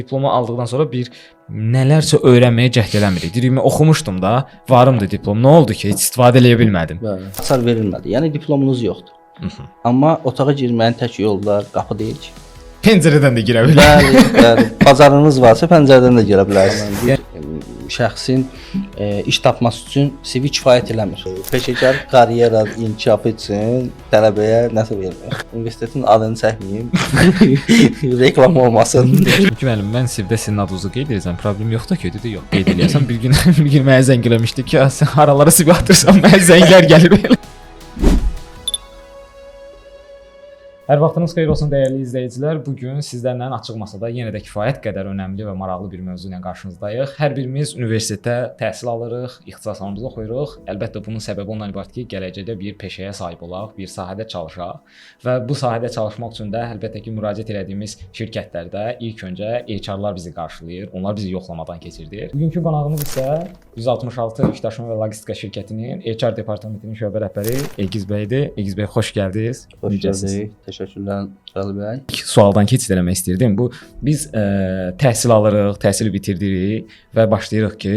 Diplomu aldıqdan sonra bir nələrsə öyrənməyə cəhd eləmirik. Deyirəm, oxumuşdum da, varımdı diplom. Nə oldu ki, heç istifadə eləyə bilmədim. Bəli. Açar verilmədi. Yəni diplomunuz yoxdur. Amma otağa girməyin tək yolu da qapı deyil ki. Pəncərədən də girə bilər. Bəli. Bazarınız varsa pəncərədən də girə bilərsiniz. Bir şəxsin iş tapması üçün CV kifayət eləmir. Peşəkar karyera inkişafı üçün tələbəyə nəsə vermir. Universitetin adını çəkməyim. Reklam olmasın. Çünki müəllim, mən CV-də sizin adınızı qeyd edirəm. Problem yoxdur ki, dedi yox. Qeyd eləyəsən bir gün mənə zəng eləmişdi ki, sən haralara CV atırsan, mənə zənglər gəlir belə. Hər vaxtınız xeyir olsun dəyərli izləyicilər. Bu gün sizlərlə açıq masada yenə də kifayət qədər önəmli və maraqlı bir mövzu ilə qarşınızdayıq. Hər birimiz universitetdə təhsil alırıq, ixtisaslarımızı oxuyuruq. Əlbəttə bunun səbəbi ondan ibarət ki, gələcəkdə bir peşəyə sahib olaq, bir sahədə çalışaq və bu sahədə çalışmaq üçün də əlbəttə ki, müraciət etdiyimiz şirkətlərdə ilk öncə HR-lar bizi qarşılayır. Onlar bizi yoxlamadan keçirdir. Bugünkü qonağımız isə 166 Yükdaşıma və Logistika şirkətinin HR departamentinin şöbə rəhbəri Elgiz bəydir. Elgiz bəy, xoş gəldiniz. Xoş gəldik. Təşəkkürlər Cəlal bəy. Sualdan keçid eləmək istirdim. Biz təhsil alırıq, təhsili bitirdirik və başlayırıq ki,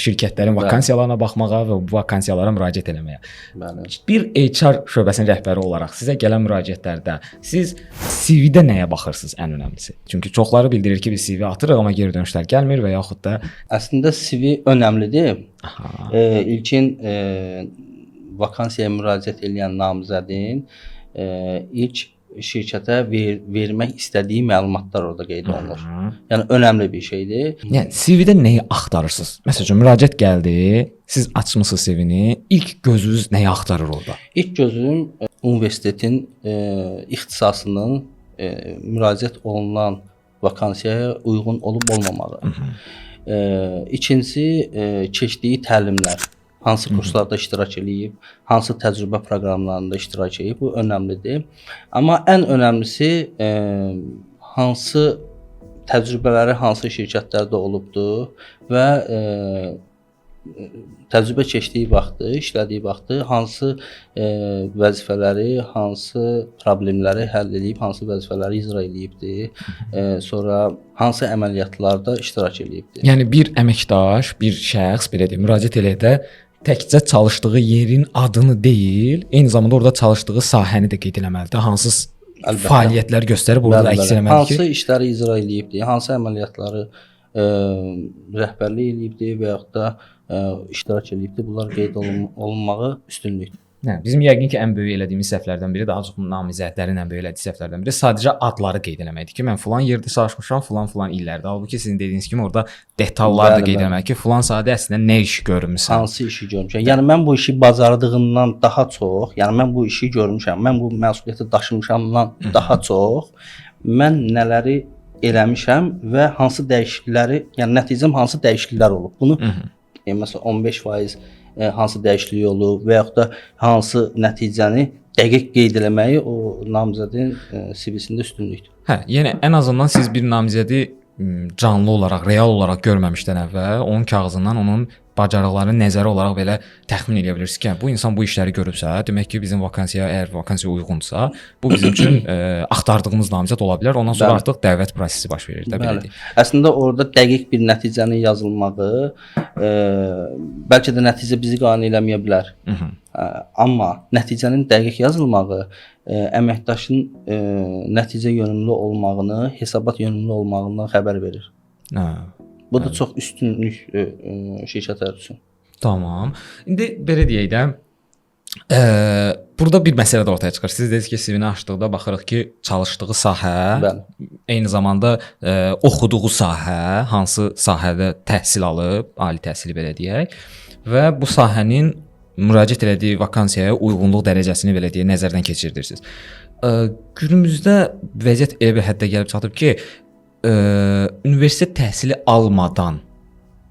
şirkətlərin vakansiyalarına baxmağa və bu vakansiyalara müraciət etməyə. Bəli. Bir HR şöbəsinin rəhbəri olaraq sizə gələn müraciətlərdə siz CV-də nəyə baxırsınız ən önəmlisi? Çünki çoxları bildirir ki, biz CV atırıq, amma geri dönüşlər gəlmir və yaxud da Əslində CV önəmlidir. İlkin vakansiyaya müraciət edən namizədin ilk şirkətə vermək istədiyi məlumatlar orada qeyd olunur. Yəni önəmli bir şeydir. Yəni CV-də nəyi axtarırsınız? Məsələn, müraciət gəldi, siz açmısınız CV-ni, ilk gözünüz nəyi axtarır orada? İlk gözüm universitetin ixtisasının müraciət olunan vakansiyaya uyğun olub-olmamağı. İkincisi keçdiyi təlimlər. Hansı kurslarda iştirak eləyib, hansı təcrübə proqramlarında iştirak edib, bu önəmlidir. Amma ən önəmlisi hansı təcrübələri hansı şirkətlərdə olubdur və təcrübə keçdiyi vaxtı, işlədiyi vaxtı hansı vəzifələri, hansı problemləri həll edib, hansı vəzifələri icra edibdir, sonra hansı əməliyyatlarda iştirak edibdir. Yəni bir əməkdaş, bir şəxs belə deyim, müraciət elədə təkcə çalışdığı yerin adını deyil, eyni zamanda orada çalışdığı sahəni də qeyd etməlidir. Hansı fəaliyyətlər göstərib orada əks etməlidir ki, hansı işləri icra edibdir, hansı əməliyyatları rəhbərlik edibdir və yaxud da iştirak edibdir. Bunlar qeyd olunmağı üstünlükdür. Bizim yəqin ki, ən böyük elədiyimiz səhvlərdən biri, daha çox namizədlərin ən böyük elədiyi səhvlərdən biri sadəcə adları qeyd etməkdir ki, mən falan yerdə çalışmışam, falan illərdə. Halbuki sizin dediyiniz kimi orada detalları da qeyd etmək ki, falan sadə əslində nə iş görmüsən? Hansı işi görmüşəm? Yəni mən bu işi bacardığımdan daha çox, yəni mən bu işi görmüşəm, mən bu məsuliyyəti daşımışamdan daha çox, mən nələri eləmişəm və hansı dəyişiklikləri, yəni nəticəm hansı dəyişikliklər olub. Bunu məsələn 15% hansı dəyişiklik olub və yaxud da hansı nəticəni dəqiq qeyd eləməyi o namizədin CV-sində üstünlükdür. Yəni ən azından siz bir namizədi canlı olaraq, real olaraq görməmişdən əvvəl onun kağızından onun bacarıqlarını nəzəri olaraq belə təxmin edə bilirsiniz ki, bu insan bu işləri görübsə, demək ki, bizim vakansiya əgər vakansiya uyğundsa, bu bizim üçün axtardığımız namizəd ola bilər. Ondan sonra artıq dəvət prosesi baş verir də belə deyək. Əslində orada dəqiq bir nəticənin yazılmağı bəlkə də nəticə bizi qane eləməyə bilər. Amma nəticənin dəqiq yazılmağı əməkdaşın nəticə yönümlü olmağını, hesabat yönümlü olmağından xəbər verir. Bu da çox üstünlük şirkətlər üçün. Tamam. İndi belə deyək də, burada bir məsələ də ortaya çıxır. Siz dediniz ki, CV-ni açdıqda baxırıq ki, çalışdığı sahə, eyni zamanda oxuduğu sahə, hansı sahədə təhsil alıb, ali təhsili belə deyək və bu sahənin müraciət etdiyi vakansiyaya uyğunluq dərəcəsini belə deyək nəzərdən keçirirsiniz. Günümüzdə vəziyyət elə bir həddə gəlib çatıb ki, universitet təhsili almadan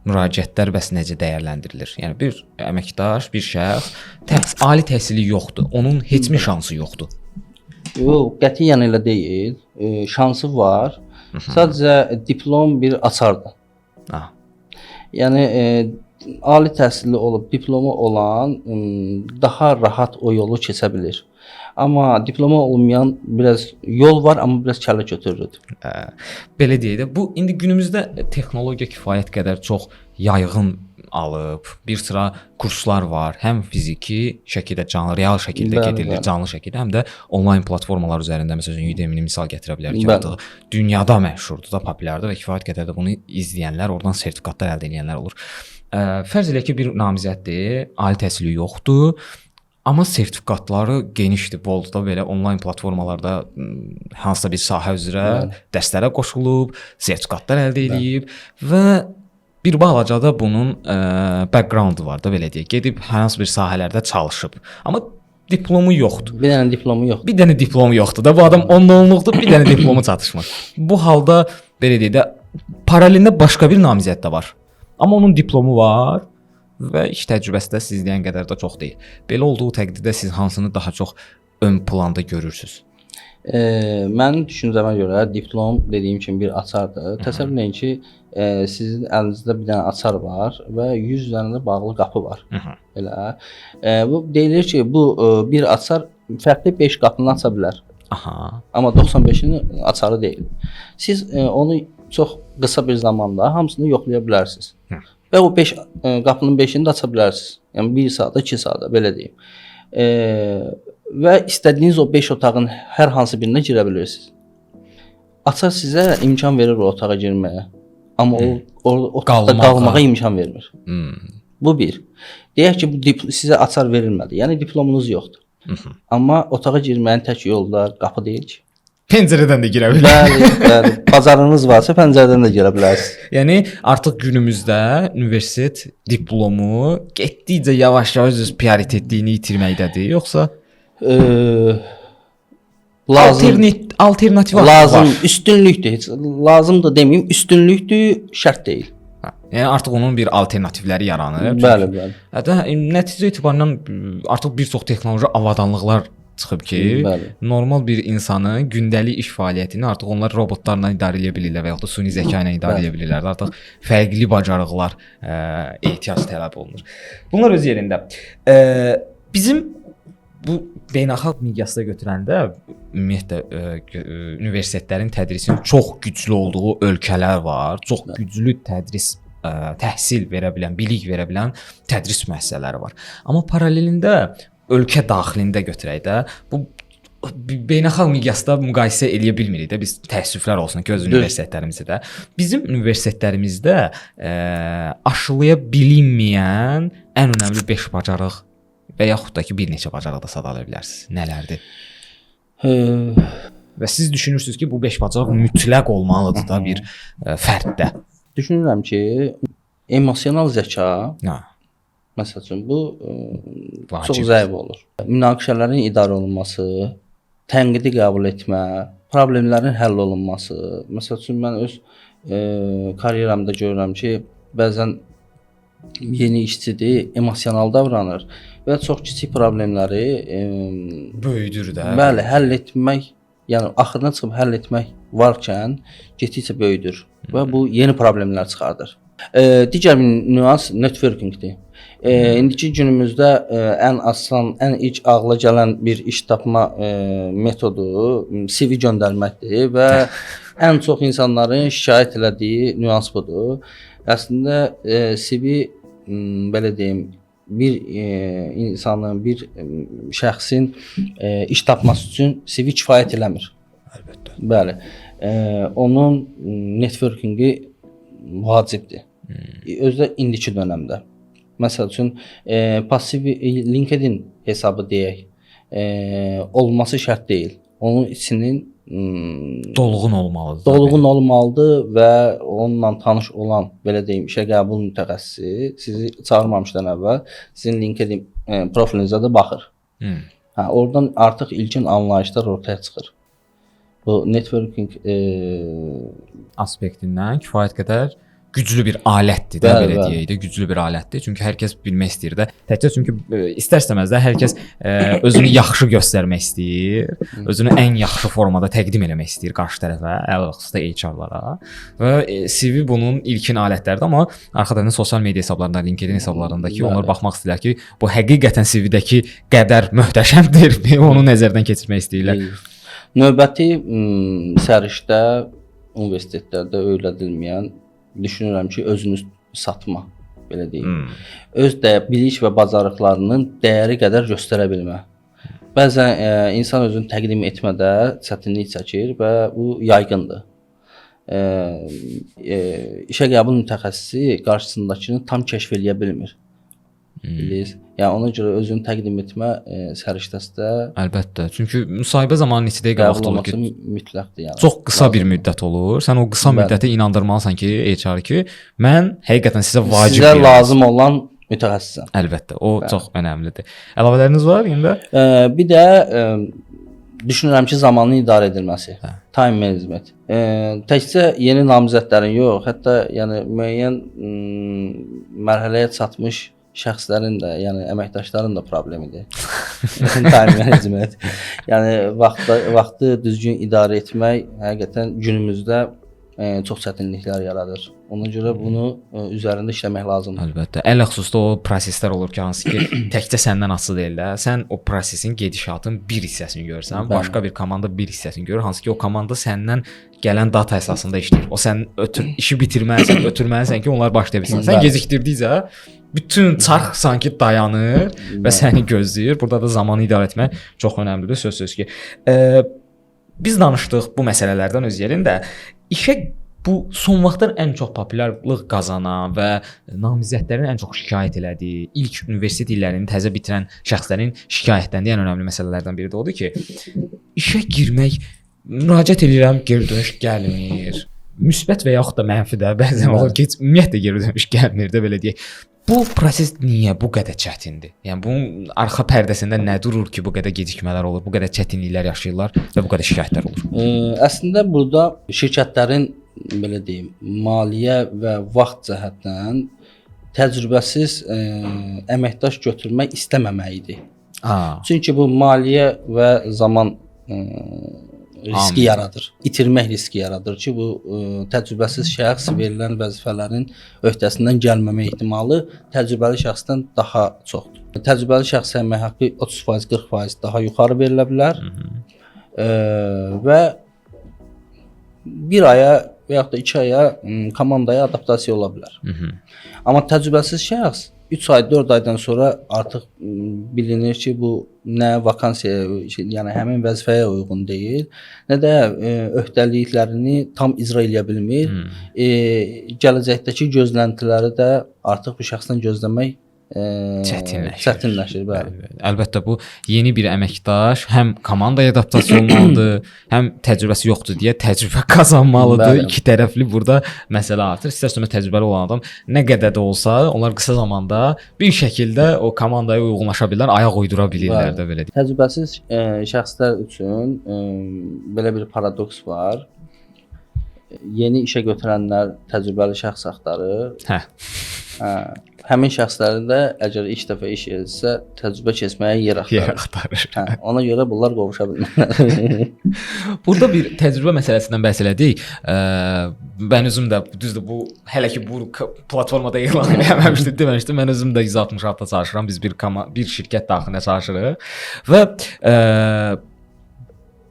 müraciətlər bəs necə dəyərləndirilir? Yəni bir əməkdaş, bir şəxs ali təhsili yoxdur. Onun heç bir şansı yoxdur. Yox, qətiyyən elə deyil. Şansı var. Sadəcə diplom bir açardır. Yəni ali təhsilli olub diplomu olan daha rahat o yolu keçə bilir. Amma diploma olmayan biraz yol var, amma biraz kəllə götürürük. Belə deyək də, bu indi günümüzdə texnologiya kifayət qədər çox yayğın alıb. Bir sıra kurslar var, həm fiziki şəkildə, canlı, real şəkildə gedilir, canlı şəkildə, həm də onlayn platformalar üzərində, məsələn, Udemy-ni misal gətirə bilərik ki, artıq dünyada məşhurdur da, populyardır və kifayət qədər də bunu izləyənlər, oradan sertifikatlar əldə edənlər olur. Fərz elə ki, bir namizəddir, ali təhsili yoxdur, amma sertifikatları genişdir. Bolda belə onlayn platformalarda hansısa bir sahə üzrə dərslərə qoşulub, sertifikatlar əldə edib və bir balaca da bunun backgroundu var da, belə deyək. Gedib hansı bir sahələrdə çalışıb. Amma diplomu yoxdur. Bir dənə diplomu yoxdur. Bir dənə diplomu yoxdur da. Bu adam 10-onluqdur, bir dənə diplomu çatışmır. Bu halda belə deyək də paralelində başqa bir namizəd də var. Amma onun diplomu var və iş təcrübəsi də siz deyən qədər də çox deyil. Belə olduğu təqdirdə siz hansını daha çox ön planda görürsüz? Mənim düşüncəmə görə diplom dediyim kimi bir açardır. Təsəvvür edin ki, sizin əlinizdə bir dənə açar var və 100 dənə də bağlı qapı var. Elə. Bu deyilir ki, bu bir açar fərqli 5 qapını aça bilər. Aha. Amma 95-in açarı deyil. Siz onu çox qısa bir zamanda hamısını yoxlaya bilərsiniz. Və o 5 qapının 5-ini də aça bilərsiniz. Yəni 1 saatda, 2 saatda belə deyim. Və istədiyiniz o 5 otağın hər hansı birinə girə bilirsiniz. Açar sizə imkan verir o otağa girməyə. Amma o otaqda qalmağa imkan vermir. Bu bir. Deyək ki, bu sizə açar verilmədi. Yəni diplomunuz yoxdur. Amma otağa girməyin tək yolu da qapı deyil ki. Pəncərədən də girə bilərsiniz. Bəli, bazarınız varsa pəncərədən də girə bilərsiniz. Yəni artıq günümüzdə universitet diplomu getdikcə yavaş-yavaş öz prioritetliyini itirməkdədir, yoxsa alternativ lazım, üstünlükdür. Heç lazım da deməyim, üstünlükdür, şərt deyil. Yəni artıq onun bir alternativləri yaranır. Bəli, bəli. Hətta nəticə etibarilə artıq bir çox texnoloji avadanlıqlar çıxıb ki, normal bir insanın gündəlik iş fəaliyyətini artıq onlar robotlarla idarə edə bilirlər və ya da süni zəka ilə idarə edə bilirlər. Artıq fərqli bacarıqlar ehtiyac tələb olunur. Bunlar öz yerində. Bizim bu beynəlxalq miqyasda götürəndə ümumiyyətlə universitetlərin tədrisinin çox güclü olduğu ölkələr var. Çox güclü tədris təhsil verə bilən, bilik verə bilən tədris müəssisələri var. Amma paralelində ölkə daxilində götürək də, bu beynəlxalq miqyasda müqayisə eləyə bilmirik də. Biz təəssüflər olsun ki, öz universitetlərimizdə. Bizim universitetlərimizdə aşılaya bilinməyən ən önəmli 5 bacarıq və yaxud da ki, bir neçə bacarıq da sadalaya bilərsiniz. Nələrdir? Və siz düşünürsünüz ki, bu 5 bacarıq mütləq olmalıdır da bir fərddə. Düşünürəm ki, emosional zəka, məsəl üçün, bu çox zəif olur. Münaqişələrin idarə olunması, tənqidi qəbul etmə, problemlərin həll olunması. Məsəl üçün, mən öz karyeramda görürəm ki, bəzən yeni işçidir, emosional davranır və çox kiçik problemləri böyüdür də. Bəli, həll etmək, yəni axırına çıxıb həll etmək varkən getdikcə böyüdür və bu yeni problemlər çıxardır. Digər bir nüans networkingdir. İndiki günümüzdə ən asan, ən ilk ağla gələn bir iş tapma metodu CV göndərməkdir və ən çox insanların şikayət elədiyi nüans budur. Əslində CV belə deyim, bir insanın, bir şəxsin iş tapması üçün CV kifayət eləmir. Əlbəttə. Bəli. Onun networkingi vacibdir. Özdə indiki dönəmdə. Məsəl üçün passiv LinkedIn hesabı deyək, olması şərt deyil. Onun içinin dolğun olmalıdır. Dolğun olmalıdır və onunla tanış olan, belə deyim, işə qəbul mütəxəssisi sizi çağırmamışdan əvvəl sizin LinkedIn profilinizə də baxır. Oradan artıq ilkin anlayışlar ortaya çıxır. Bu networking aspektindən kifayət qədər güclü bir alətdir də, belə deyək də, güclü bir alətdir. Çünki hər kəs bilmək istəyir də. Təkcə çünki istər-istəməz də hər kəs özünü yaxşı göstərmək istəyir, özünü ən yaxşı formada təqdim etmək istəyir qarşı tərəfə, əlbəttə HR-lara. Və CV bunun ilkin alətləridir, amma arxadan sosial media hesablarında, LinkedIn hesablarındakı onlar baxmaq istəyirlər ki, bu həqiqətən CV-dəki qədər möhtəşəmdirmi, onu nəzərdən keçirmək istəyirlər. Növbəti sərişdə universitetlərdə öyrədilməyən düşünürəm ki, özünü satma, belə deyim. Öz bilik və bacarıqlarının dəyəri qədər göstərə bilmə. Bəzən insan özünü təqdim etmədə çətinlik çəkir və bu yayğındır. İşə qəbul mütəxəssisi qarşısındakını tam kəşf eləyə bilmir. Bilirsiniz? Yəni ona görə özünü təqdim etmə səriştəsdə əlbəttə. Çünki müsahibə zamanı neçə dəqiqə vaxt olur ki, mütləqdir yəni. Çox qısa bir müddət olur. Sən o qısa müddətə inandırmalısan ki, HR ki, mən həqiqətən sizə vacib sizə lazım olan mütəxəssisəm. Əlbəttə, o çox önəmlidir. Əlavələriniz var indi? Bir də düşünürəm ki, zamanın idarə edilməsi. Time management. Təkcə yeni namizədlərin yox, hətta yəni müəyyən mərhələyə çatmış şəxslərin də, yəni əməkdaşların da problemidir. Time management. Yəni vaxtı düzgün idarə etmək həqiqətən günümüzdə çox çətinliklər yaradır. Ona görə bunu üzərində işləmək lazımdır. Əlbəttə. Ələlxüsusda o proseslər olur ki, hansı ki, təkcə səndən asılı deyil. Sən o prosesin gedişatın bir hissəsini görürsən, başqa bir komanda bir hissəsini görür, hansı ki, o komanda səndən gələn data əsasında işləyir. O sən işi bitirməlisən, ötürməlisən ki, onlar başlaya bilsin. Sən gecikdirdikcə bütün çarx sanki dayanır və səni gözləyir. Burada da zamanı idarə etmək çox önəmlidir, söz ki. Biz danışdıq bu məsələlərdən öz yerində. İşə bu son vaxtlar ən çox populyarlıq qazanan və namizədlərin ən çox şikayət elədiyi, ilk universitet illərini təzə bitirən şəxslərin şikayətləndiyi ən önəmli məsələlərdən biri də odur ki, işə girmək, müraciət edirəm, geri dönüş gəlmir. Müsbət və yaxud da mənfi də bəzən olur ki, ümumiyyətlə geri dönüş gəlmir də, belə deyək. Bu proses niyə bu qədər çətindir? Yəni bunun arxa pərdəsində nə durur ki, bu qədər gecikmələr olur, bu qədər çətinliklər yaşayırlar və bu qədər şikayətlər olur? Əslində burada şirkətlərin belə deyim, maliyyə və vaxt cəhətdən təcrübəsiz əməkdaş götürmək istəməməyidir. Çünki bu maliyyə və zaman riski yaradır. İtirmək riski yaradır ki, bu təcrübəsiz şəxs verilən vəzifələrin öhdəsindən gəlməmə ehtimalı təcrübəli şəxsdən daha çoxdur. Təcrübəli şəxsə əmək haqqı 30%, 40% daha yuxarı verilə bilər və bir aya və yaxud da 2 aya komandaya adaptasiya ola bilər. Amma təcrübəsiz şəxs 3 ay, 4 aydan sonra artıq bilinir ki, bu nə vakansiyaya, yəni həmin vəzifəyə uyğun deyil, nə də öhdəliklərini tam icra edə bilmir. Gələcəkdəki gözləntiləri də artıq bu şəxsdən gözləmək çətinləşir. Əlbəttə bu yeni bir əməkdaş həm komandaya adaptasiya olmalıdır, həm təcrübəsi yoxdur deyə təcrübə qazanmalıdır. İki tərəfli burada məsələ artır. İstər-istəməz təcrübəli olan adam nə qədər də olsa, onlar qısa zamanda bir şəkildə o komandaya uyğunlaşa bilirlər, ayaq uydura bilirlər də, belə deyək. Təcrübəsiz şəxslər üçün belə bir paradoks var. Yeni işə götürənlər təcrübəli şəxs axtarır. Həmin şəxslərin də əgər ilk dəfə iş edirsə, təcrübə keçməyə yer axtarır. Ona görə bunlar qovuşa bilmirlər. Burada bir təcrübə məsələsindən bəhs elədik. Mən özüm də düzdür bu hələ ki bu platformada elan eləməmişdim, deməmişdim. Mən özüm də 166-da çalışıram. Biz bir şirkət daxilində çalışırıq və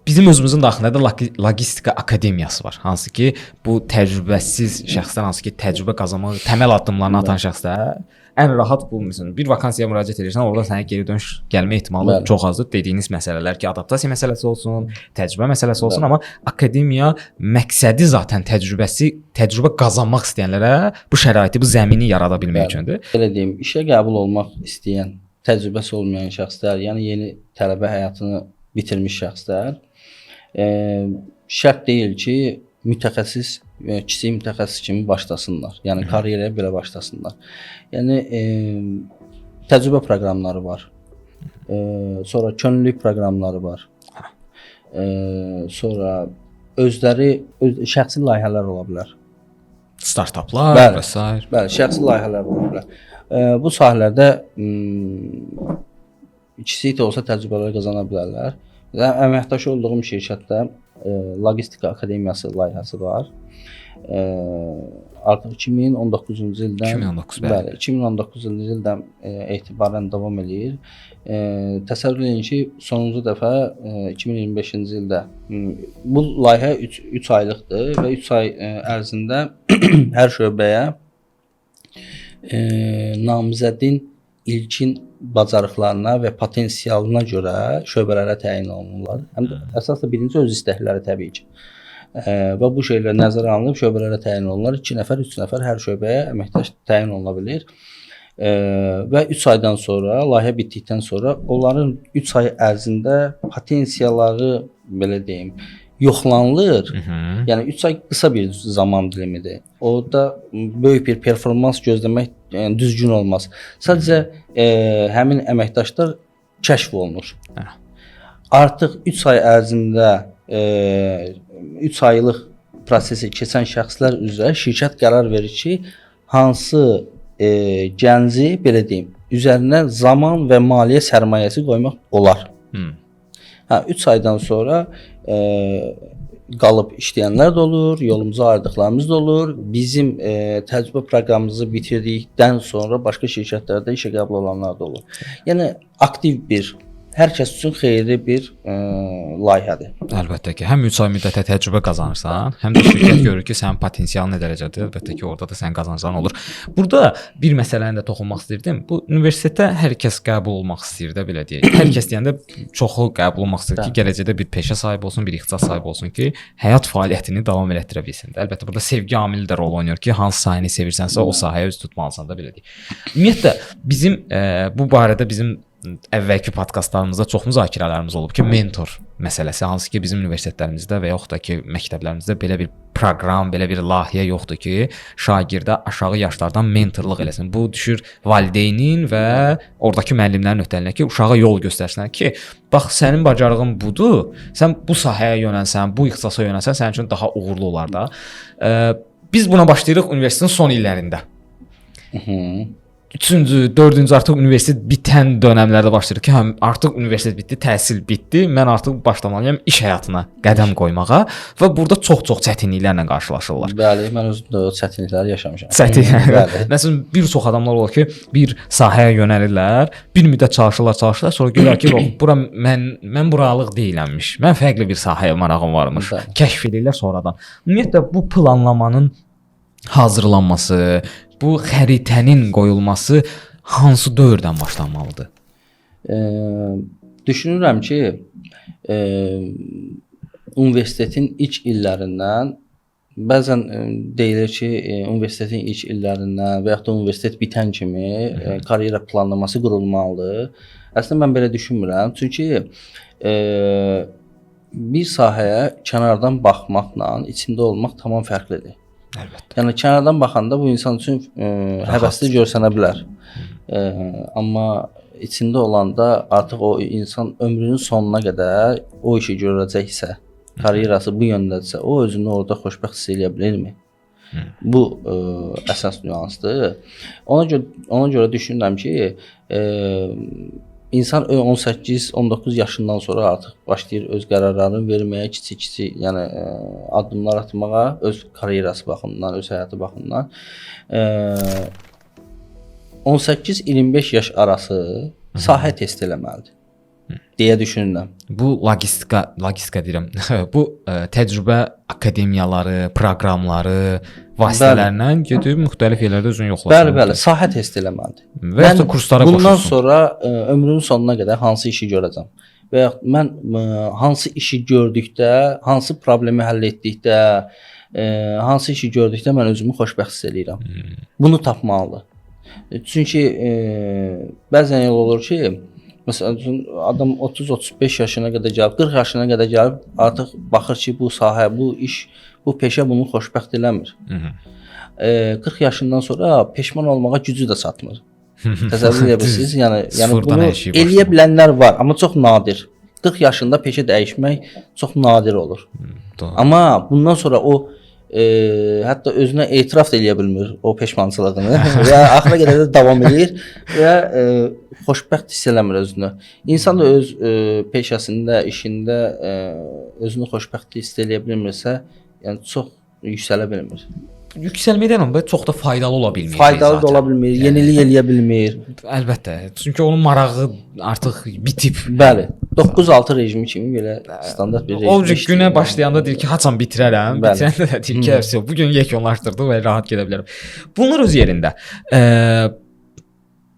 bizim özümüzün daxilində logistika akademiyası var. Hansı ki, bu təcrübəsiz şəxslər, hansı ki, təcrübə qazanmaq, təməl addımlarını atan şəxslər ən rahat bu məsələn bir vakansiyaya müraciət edirsən, orada sənə geri dönüş gəlmə ehtimalı çox azdır. Dediyiniz məsələlər ki, adaptasiya məsələsi olsun, təcrübə məsələsi olsun, amma akademiya məqsədi zaten təcrübə qazanmaq istəyənlərə bu şəraiti, bu zəmini yarada bilmək üçündür. Belə deyim, işə qəbul olmaq istəyən, təcrübəsi olmayan şəxslər, yəni yeni tələbə həyatını bitirmiş şəxslər şərt deyil ki, mütəxəssis və kiçik mütəxəssis kimi başlasınlar. Yəni karyeraya belə başlasınlar. Yəni təcrübə proqramları var. Sonra könüllülük proqramları var. Sonra özləri şəxsi layihələr ola bilər. startaplar Bəli. və s. Bəli, şəxsi layihələr ola bilər. Bu sahələrdə kiçik də olsa təcrübələr qazana bilərlər. Əməkdaş olduğum şirkətdə Logistika Akademiyası layihəsi var. Artıq 2019-cu ildən 2019 bəli, 2019-cu ildən etibarən davam eləyir. Təsəvvür edin ki, sonuncu dəfə 2025-ci ildə bu layihə 3 aylıqdır və 3 ay ərzində hər şöbəyə namizədin ilkin bacarıqlarına və potensialına görə şöbələrə təyin olunurlar. Həm də əsas da birinci öz istəkləri təbii ki. Və bu şeylər nəzərə alınıb şöbələrə təyin olunurlar. 2 nəfər, 3 nəfər hər şöbəyə əməkdaş təyin oluna bilər. Və 3 aydan sonra, layihə bitdikdən sonra onların 3 ay ərzində potensialları belə deyim, yoxlanılır. Yəni 3 ay qısa bir zaman dilimidir. Orada böyük bir performans gözləmək düzgün olmaz. Sadəcə həmin əməkdaşlar kəşf olunur. Artıq 3 ay ərzində 3 aylıq prosesi keçən şəxslər üzrə şirkət qərar verir ki, hansı gənci belə deyim, üzərinə zaman və maliyyə sərmayəsi qoymaq olar. 3 aydan sonra qalıb işləyənlər də olur, yolumuza ayırdıqlarımız da olur. Bizim təcrübə proqramımızı bitirdikdən sonra başqa şirkətlərdə işə qəbul olanlar da olur. Yəni aktiv bir, hər kəs üçün xeyirli bir layihədir. Əlbəttə ki, həm 3 ay müddətə təcrübə qazanırsan, həm də şirkət görür ki, sənin potensialın nə dərəcədir. Əlbəttə ki, orada da sən qazanacağın olur. Burada bir məsələni də toxunmaq istəyirdim. Bu universitetə hər kəs qəbul olmaq istəyir də, belə deyək. Hər kəs deyəndə çoxu qəbul olmaq istəyir ki, gələcəkdə bir peşə sahibi olsun, bir ixtisas sahibi olsun ki, həyat fəaliyyətini davam elətdirə bilsin. Əlbəttə burada sevgi amili də rol oynayır ki, hansı sahəni sevirsənsə, o sahəyə üz tutmalısan da, belə deyək. Ümumiyyətlə bizim bu barədə bizim əvvəlki podkastlarımızda çox müzakirələrimiz olub ki, mentor məsələsi, hansı ki bizim universitetlərimizdə və yaxud da ki məktəblərimizdə belə bir proqram, belə bir layihə yoxdur ki, şagirdə aşağı yaşlardan mentorluq eləsin. Bu düşür valideynin və oradakı müəllimlərin öhdəliyinə ki, uşağa yol göstərsinlər ki, bax sənin bacarığın budur, sən bu sahəyə yönəlsən, bu ixtisasa yönəlsən, sənin üçün daha uğurlu olar da. Biz buna başlayırıq universitetin son illərində. 3-cü, 4-cü artıq universitet bitən dönəmlərdə başlayır ki, həm artıq universitet bitdi, təhsil bitdi, mən artıq başlamalıyam iş həyatına qədəm qoymağa və burada çox-çox çətinliklərlə qarşılaşırlar. Bəli, mən özüm də o çətinlikləri yaşamışam. Çətinliklər. Məsələn, bir çox adamlar olur ki, bir sahəyə yönəlirlər, bir müddət çalışırlar, sonra görürlər ki, bura mən buralıq deyiləmmiş. Mən fərqli bir sahəyə marağım varmış. Kəşf edirlər sonradan. Ümumiyyətlə bu planlamanın hazırlanması, bu xəritənin qoyulması hansı dövrdən başlanmalıdır? Düşünürəm ki, universitetin ilk illərindən, bəzən deyilir ki, universitetin ilk illərindən və yaxud da universitet bitən kimi karyera planlaması qurulmalıdır. Əslində mən belə düşünmürəm. Çünki bir sahəyə kənardan baxmaqla içində olmaq tamam fərqlidir. Əlbəttə. Yəni kənardan baxanda bu insan üçün həvəsli görsənə bilər. Amma içində olanda artıq o insan ömrünün sonuna qədər o işi görəcəksə, karyerası bu yöndədirsə, o özünü orada xoşbəxt hiss edə bilirmi? Bu əsas nüansdır. Ona görə düşünürəm ki, İnsan 18-19 yaşından sonra artıq başlayır öz qərarlarını verməyə, kiçik-kiçik, yəni addımlar atmağa, öz karyerası baxımından, öz həyatı baxımından. 18-25 yaş arası sahə test eləməlidir deyə düşünürəm. Bu logistika deyirəm. Bu təcrübə akademiyaları, proqramları vasitələrindən gedib müxtəlif yerlərdə özünü yoxlasın. Bəli, sahə test eləməlidir. Və ya da kurslara qoşulsun. Bundan sonra ömrümün sonuna qədər hansı işi görəcəm və ya mən hansı işi gördükdə, hansı problemi həll etdikdə, hansı işi gördükdə mən özümü xoşbəxt hiss edirəm. Bunu tapmalıdır. Çünki bəzən elə olur ki, məsələn, adam 30-35 yaşına qədər gəlib, 40 yaşına qədər gəlib, artıq baxır ki, bu sahə, bu iş, bu peşə bunu xoşbəxt eləmir. 40 yaşından sonra peşman olmağa gücü də çatmır. Təsəvvür edə bilirsiniz? Yəni bunu eləyə bilənlər var, amma çox nadir. 40 yaşında peşə dəyişmək çox nadir olur. Amma bundan sonra o hətta özünə etiraf da eləyə bilmir o peşmançılığını və axıra qədər də davam edir və xoşbəxt hiss eləmir özünü. İnsan da öz peşəsində, işində özünü xoşbəxt hiss eləyə bilmirsə, yəni çox yüksələ bilmir. Yüksəlməkdən amma çox da faydalı ola bilmir. Faydalı da ola bilmir, yenilik eləyə bilmir. Əlbəttə. Çünki onun marağı artıq bitib. Bəli. 9-6 rejimi kimi belə standart bir rejim. O günə başlayanda deyir ki, haçan bitirərəm. Bitirəndə də deyir ki, bu gün yekunlaşdırdım və rahat gedə bilərəm. Bunlar öz yerində.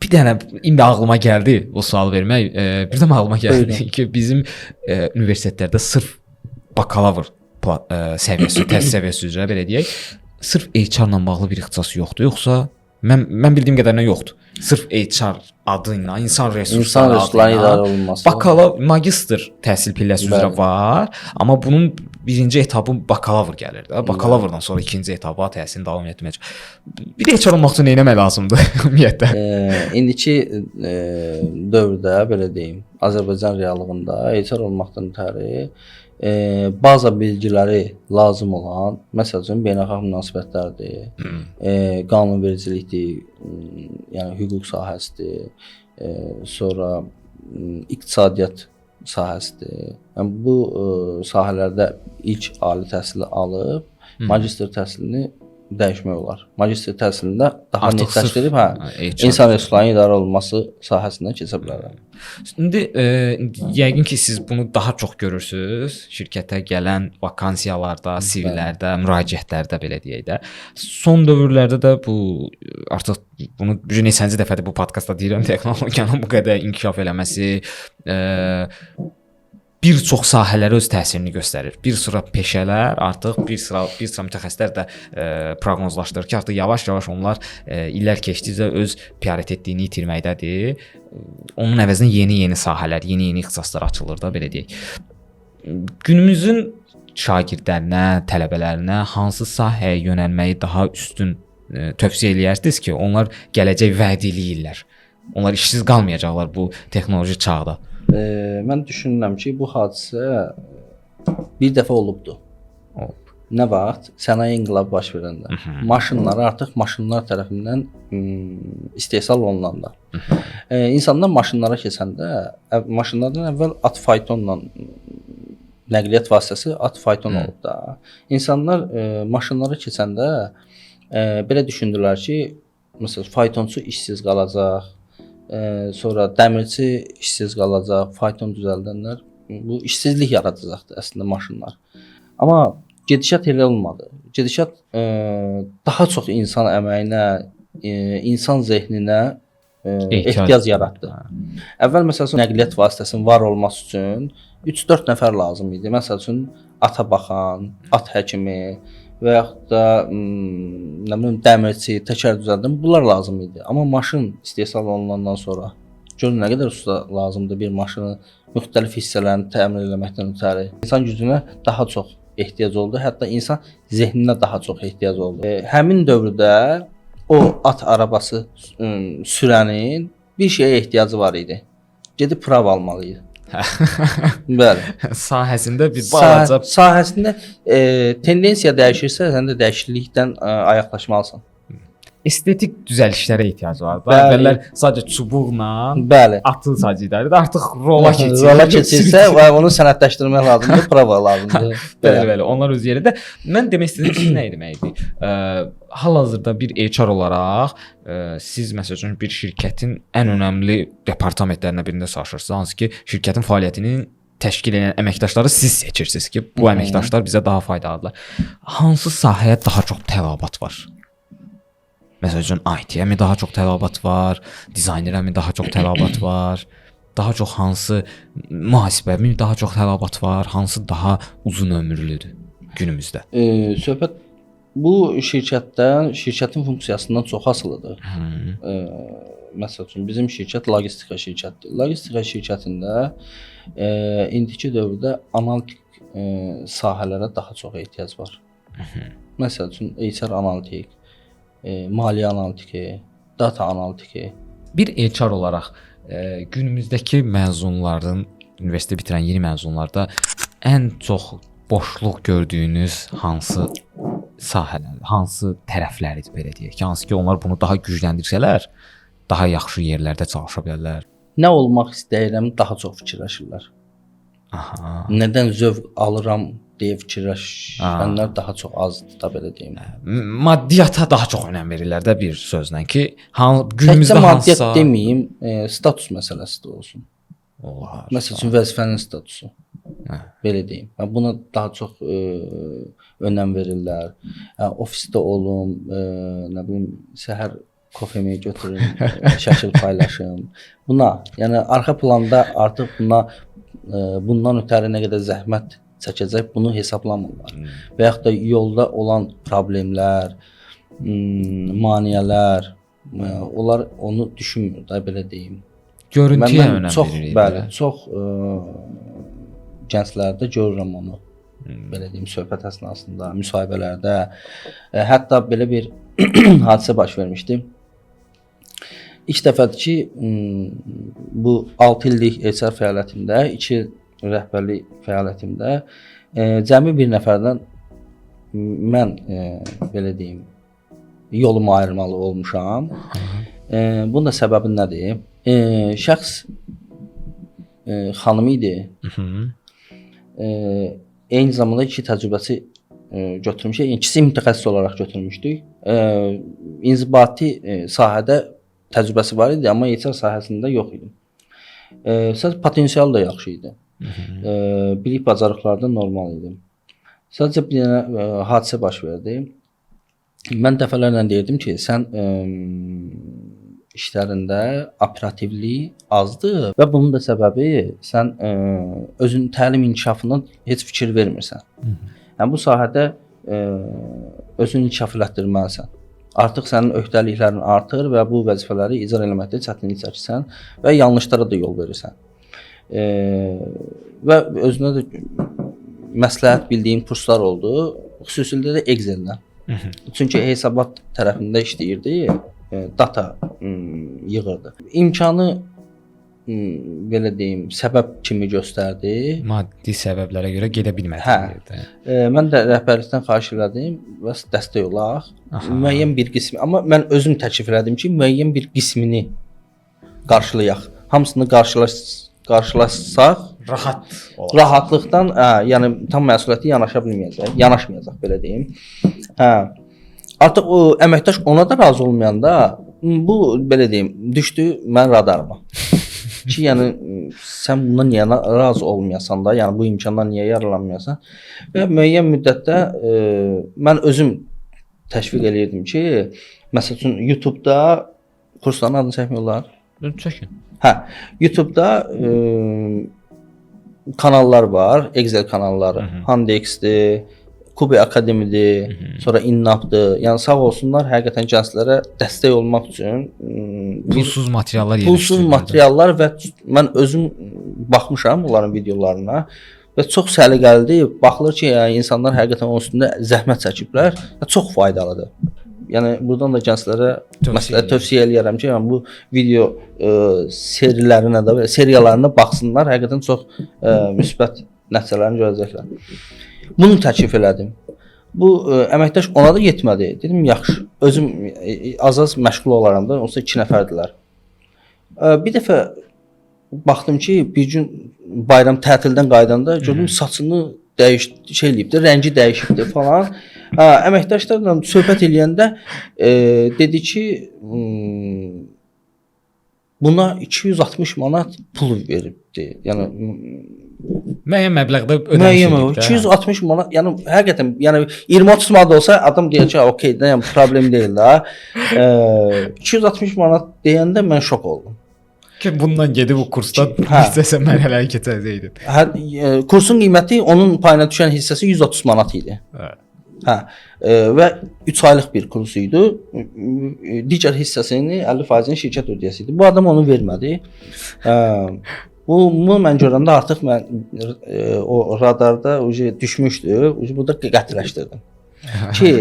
Bir dənə indi ağlıma gəldi o sualı vermək. Birdən ağlıma gəldi ki, bizim universitetlərdə sırf bakalavr səviyyəsi, təhsil səviyyəsi üzrə belə deyək, sırf HR-la bağlı bir ixtisas yoxdur, yoxsa mən bildiyim qədərilə yoxdur. Sırf HR adı ilə insan resursları idarə olunması. Magistr təhsil pilləsi üzrə var, amma bunun birinci etabı bakalavr gəlir də. Bakalavrdan sonra ikinci etaba təhsilini davam etmək. Bir HR olmaq üçün nə etmək lazımdır ümumiyyətlə? İndiki dövrdə belə deyim, Azərbaycan reallığında HR olmaqdan ötəri baza bilgiləri lazım olan, məsəl üçün beynəlxalq münasibətlərdir, qanunvericilikdir, yəni hüquq sahəsidir, sonra iqtisadiyyat sahəsidir. Yəni bu sahələrdə ilk ali təhsili alıb, magistr təhsilini dəyişmək olar. Magistr təhsilində daha netləşdirib, insan resurslarının idarə olunması sahəsindən keçə bilərəm. İndi yəqin ki, siz bunu daha çox görürsüz şirkətə gələn vakansiyalarda, CV-lərdə, müraciətlərdə belə deyək də. Son dövrlərdə də bu artıq bunu neçənci dəfədir bu podkastda deyirəm, texnologiyanın bu qədər inkişaf eləməsi bir çox sahələrə öz təsirini göstərir. Bir sıra peşələr artıq bir sıra mütəxəssislər də proqnozlaşdırır ki, artıq yavaş-yavaş onlar illər keçdikcə öz prioritetliyini itirməkdədir. Onun əvəzinə yeni sahələr, yeni ixtisaslar açılır da belə deyək. Günümüzün şagirdlərinə, tələbələrinə hansı sahəyə yönəlməyi daha üstün tövsiyə eləyərsiniz ki, onlar gələcək vəd eləyirlər. Onlar işsiz qalmayacaqlar bu texnoloji çağda. Mən düşünürəm ki, bu hadisə bir dəfə olubdur. Nə vaxt? Sənaye inqilabı baş verəndə. Maşınlar artıq maşınlar tərəfindən istehsal olunanda. İnsanlar maşınlara keçəndə, maşınlardan əvvəl at faytonla nəqliyyat vasitəsi at fayton olub da. İnsanlar maşınlara keçəndə belə düşündülər ki, məsələn, faytonçu işsiz qalacaq. Sonra dəmirçi işsiz qalacaq, fayton düzəldənlər bu işsizlik yaradacaqdı əslində maşınlar. Amma gedişat elə olmadı. Gedişat daha çox insan əməyinə, insan zehninə ehtiyac yaratdı. Əvvəl məsələn nəqliyyat vasitəsinin var olması üçün 3-4 nəfər lazım idi. Məsələn ata baxan, at həkimi və yaxud da nə bilim dəmirçi, təkər düzəldən bunlar lazım idi. Amma maşın istehsal olunandan sonra görün nə qədər usta lazımdır bir maşını müxtəlif hissələrini təmin etməkdən ötəri. İnsan gücünə daha çox ehtiyac oldu, hətta insan zehninə daha çox ehtiyac oldu. Həmin dövrdə o at arabası sürənin bir şeyə ehtiyacı var idi. Gedib prav almalı idi. Bəli. Sahəsində bir balaca sahəsində tendensiya dəyişirsə, sən də dəyişiklikdən ayaqlaşmalısan. Estetik düzəlişlərə ehtiyac var. Əvvəllər sadəcə çubuqla, atın sadəcə idarə edir. Artıq rola keçir. Rola keçirsə və onu sənədləşdirmək lazımdır, prava lazımdır. Bəli, onlar öz yerində. Mən demək istədiyim şey nə deməkdir? Hal-hazırda bir HR olaraq siz məsələn bir şirkətin ən önəmli departamentlərindən birində çalışırsınız, hansı ki, şirkətin fəaliyyətinin təşkil edən əməkdaşları siz seçirsiniz ki, bu əməkdaşlar bizə daha faydalıdırlar. Hansı sahəyə daha çox tələbat var? Məsələn, IT-yə mi daha çox tələbat var, dizaynerə mi daha çox tələbat var, daha çox hansı mühasibə mi daha çox tələbat var, hansı daha uzun ömürlüdür günümüzdə? Söhbət bu şirkətin funksiyasından çox asılıdır. Məsələn, bizim şirkət logistika şirkətidir. Logistika şirkətində indiki dövrdə analitik sahələrə daha çox ehtiyac var. Məsələn, HR analitik, maliyyə analitiki, data analitiki. Bir HR olaraq günümüzdəki məzunların, universitet bitirən yeni məzunlarda ən çox boşluq gördüyünüz hansı sahələr, hansı tərəfləridir belə deyək ki, hansı ki onlar bunu daha gücləndirsələr, daha yaxşı yerlərdə çalışa bilərlər. Nə olmaq istəyirəm daha çox fikirləşirlər. Aha. Nədən zövq alıram deyə fikirləşənlər daha çox azdır da belə deyim. Maddiyyata daha çox önəm verirlər də bir sözlə ki, Təkcə günümüzdə maddiyyat hansısa deməyim, status məsələsi də olsun. olar. Məsələn, vəzifənin statusu. Belə deyim. Buna daha çox önəm verirlər. Ofisdə olum, nə bilim, səhər kofemi götürüm, şəkil paylaşım. Buna, yəni arxa planda artıq bundan ötəri nə qədər zəhmət çəkəcək, bunu hesablamırlar. Və yaxud da yolda olan problemlər, maneələr, onlar onu düşünmür də belə deyim. Görüntüyə önəm veririk. Bəli, çox gənclərdə görürəm onu. Belə deyim, söhbət əsnasında, müsahibələrdə, hətta belə bir hadisə baş vermişdi. İlk dəfədir ki, bu 6 illik HR fəaliyyətimdə, 2 rəhbərlik fəaliyyətimdə cəmi bir nəfərdən mən belə deyim, yolumu ayırmalı olmuşam. Bunun da səbəbi nədir? Şəxs xanım idi. Eyni zamanda 2 təcrübəsi götürmüşük. İkisi mütəxəssis olaraq götürmüşdük. İnzibati sahədə təcrübəsi var idi, amma HR sahəsində yox idi. Sadəcə potensial da yaxşı idi. Bilik bacarıqları da normal idi. Sadəcə bir dənə hadisə baş verdi. Mən dəfələrlə deyirdim ki, sən işlərində operativlik azdır və bunun da səbəbi sən özün təlim inkişafına heç fikir vermirsən. Yəni bu sahədə özünü inkişaf elətdirməlisən. Artıq sənin öhdəliklərin artır və bu vəzifələri icra etməkdə çətinlik çəkirsən və yanlışlara da yol verirsən. Və özünə də məsləhət bildiyim kurslar oldu, xüsusilə də Excel-dən. Çünki hesabat tərəfində işləyirdi, data yığırdı. İmkanı belə deyim, səbəb kimi göstərdi. Maddi səbəblərə görə gedə bilmədi. Mən də rəhbərlikdən xahiş elədim və dəstək olaq. Müəyyən bir qismi, amma mən özüm təklif elədim ki, müəyyən bir qismini qarşılayaq. Hamısını qarşılasaq rahatlıqdan, yəni tam məsuliyyəti yanaşmayacaq belə deyim. Artıq o əməkdaş ona da razı olmayanda bu belə deyim, düşdü mən radarıma. Ki yəni sən bundan niyə razı olmayasan da, yəni bu imkandan niyə yararlanmayasan? Və müəyyən müddətdə mən özüm təşviq eləyirdim ki, məsəl üçün YouTube-da kursların adını çəkmiyorlar. Çəkin. YouTube-da kanallar var, Excel kanalları, Handex'dir, Kubi Akademidir, sonra İnnapdır. Yəni sağ olsunlar, həqiqətən gənclərə dəstək olmaq üçün pulsuz materiallar pulsuz materiallar və mən özüm baxmışam onların videolarına və çox səliqəlidir. Baxılır ki, yəni insanlar həqiqətən onun üstündə zəhmət çəkiblər və çox faydalıdır. Yəni buradan da gənclərə məsələn tövsiyə eləyirəm ki, yəni bu video serilərinə də seriyalarına baxsınlar, həqiqətən çox müsbət nəticələrini görəcəklər. Bunu təklif elədim. Bu əməkdaş ona da yetmədi. Dedim, yaxşı, özüm az-az məşğul olaram da, onsuz 2 nəfərdilər. Bir dəfə baxdım ki, bir gün bayram tətildən qayıdanda gördüm saçını eləyibdi, rəngi dəyişibdi falan. Əməkdaşlarla söhbət eləyəndə dedi ki, buna 260 manat pul veribdi. Yəni müəyyən məbləğdə ödəniş edib. 260 manat, yəni həqiqətən, yəni 20-30 manat olsa adam deyir ki, okey, yəni problem deyil də. 260 manat deyəndə mən şok oldum. Ki bundan gedib bu kursda istəsə mərhələyə keçəcəkdim. Kursun qiyməti onun payına düşən hissəsi 130 manat idi. Və 3 aylıq bir kurs idi. Digər hissəsini 50%-ni şirkət ödəyəcəkdi. Bu adam onu vermədi. Bunu mən görəndə artıq mən o radarda düşmüşdü. Bu da qətiləşdirdim. Ki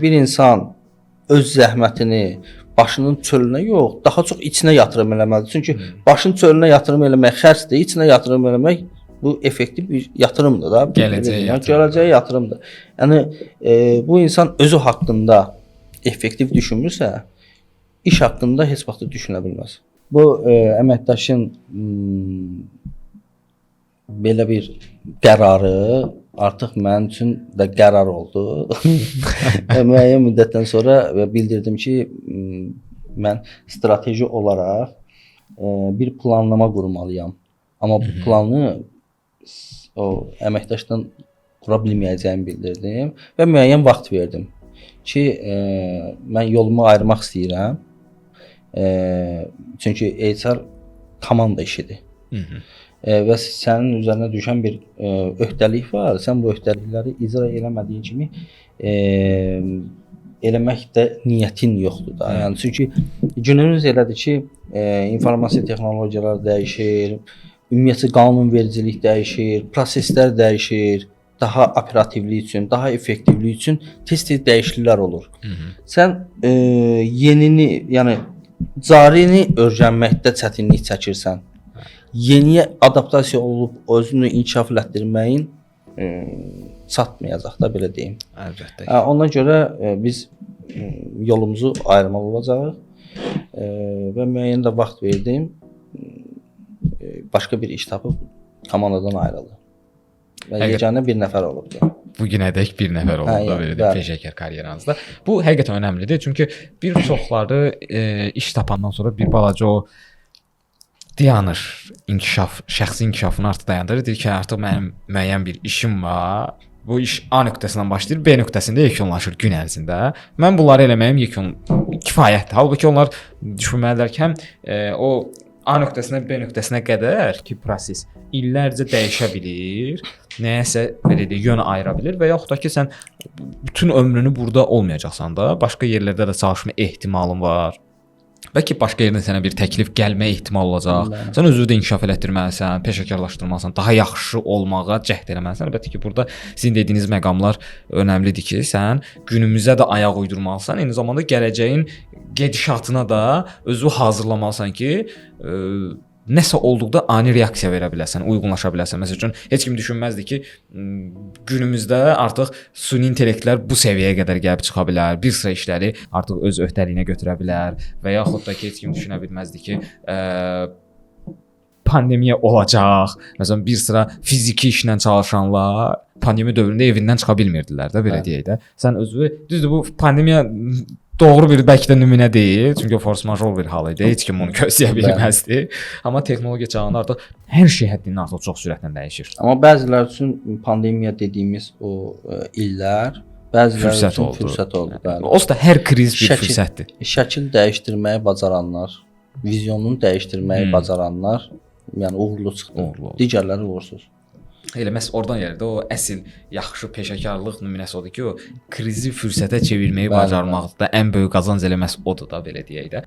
bir insan öz zəhmətini başının çölünə yox, daha çox içinə yatırım eləməlidir. Çünki başın çölünə yatırım eləmək xərcdir, içinə yatırım eləmək Bu effektiv bir yatırımdır da. Gələcəyə yatırım. Gələcəyə yatırımdır. Yəni bu insan özü haqqında effektiv düşünmürsə, iş haqqında heç vaxt düşünə bilməz. Bu əməkdaşın belə bir qərarı artıq mənim üçün də qərar oldu. Müəyyən müddətdən sonra bildirdim ki, mən strateji olaraq bir planlama qurmalıyam. Amma bu planı o əməkdaşdan qura bilməyəcəyimi bildirdim və müəyyən vaxt verdim ki, mən yolumu ayırmaq istəyirəm. Çünki HR komanda işidir. Və sənin üzərinə düşən bir öhdəlik var. Sən bu öhdəlikləri icra eləmədiyin kimi eləməkdə niyyətin yoxdur da. Yəni çünki günümüz elədir ki, informasiya texnologiyaları dəyişir, ümumiyyətcə qanunvericilik dəyişir, proseslər dəyişir. Daha operativlik üçün, daha effektivlik üçün tez-tez dəyişikliklər olur. Sən yenini, yəni carini öyrənməkdə çətinlik çəkirsən. Yeniyə adaptasiya olub özünü inkişaf etdirməyin çatmayacaq da, belə deyim. Əlbəttə. Ona görə biz yolumuzu ayırmalı olacağıq və müəyyən də vaxt verdim. Başqa bir iş tapıb komandadan ayrıldı. Və yeganə bir nəfər olubdu. Bu günədək bir nəfər olub da belə də peşəkar karyeranızda. Bu həqiqətən önəmlidir. Çünki bir çoxları iş tapandan sonra bir balaca o dayanır, şəxsi inkişafını artıq dayandırır. Deyir ki, artıq mənim müəyyən bir işim var. Bu iş A nöqtəsindən başlayır, B nöqtəsində yekunlaşır gün ərzində. Mən bunları eləməyim kifayətdir. Halbuki onlar düşünməlidirlər ki, həm o A nöqtəsindən B nöqtəsinə qədər ki, proses illərcə dəyişə bilir, nəyəsə belə deyək, yön ayıra bilir və yaxud da ki, sən bütün ömrünü burada olmayacaqsan da, başqa yerlərdə də çalışma ehtimalın var. Bəlkə başqa yerdən sənə bir təklif gəlmə ehtimal olacaq. Sən özünü də inkişaf etdirməlisən, peşəkarlaşdırmalısan, daha yaxşı olmağa cəhd etməlisən. Əlbəttə ki, burada sizin dediyiniz məqamlar önəmlidir ki, sən günümüzə də ayaq uydurmalısan, eyni zamanda gələcəyin gedişatına da özünü hazırlamalısan ki, nəsə olduqda ani reaksiya verə biləsən, uyğunlaşa biləsən. Məsəl üçün heç kim düşünməzdi ki, günümüzdə artıq süni intellektlər bu səviyyəyə qədər gəlib çıxa bilər. Bir sıra işləri artıq öz öhdəliyinə götürə bilər və yaxud da ki, heç kim düşünə bilməzdi ki, pandemiya olacaq. Məsələn, bir sıra fiziki işlə çalışanlar pandemiya dövründə evindən çıxa bilmirdilər də, belə deyək də. Sən özü düzdür, bu pandemiya doğru bir bəlkə də nümunə deyil, çünki o force majeure bir hal idi. Heç kim onu gözləyə bilməzdi. Amma texnologiya çağında artıq hər şey həddindən artıq çox sürətlə dəyişir. Amma bəzilər üçün pandemiya dediyimiz o illər bəzilər üçün fürsət oldu. Onsuz da hər kriz bir fürsətdir. Şəkil dəyişdirməyi bacaranlar, vizyonunu dəyişdirməyi bacaranlar, yəni uğurlu çıxdı. Digərləri uğursuz. Elə məhz oradan gəldi o əsl yaxşı peşəkarlıq nümunəsi odur ki, o krizi fürsətə çevirməyi bacarmaqda ən böyük qazanc eləməz odur da, belə deyək də.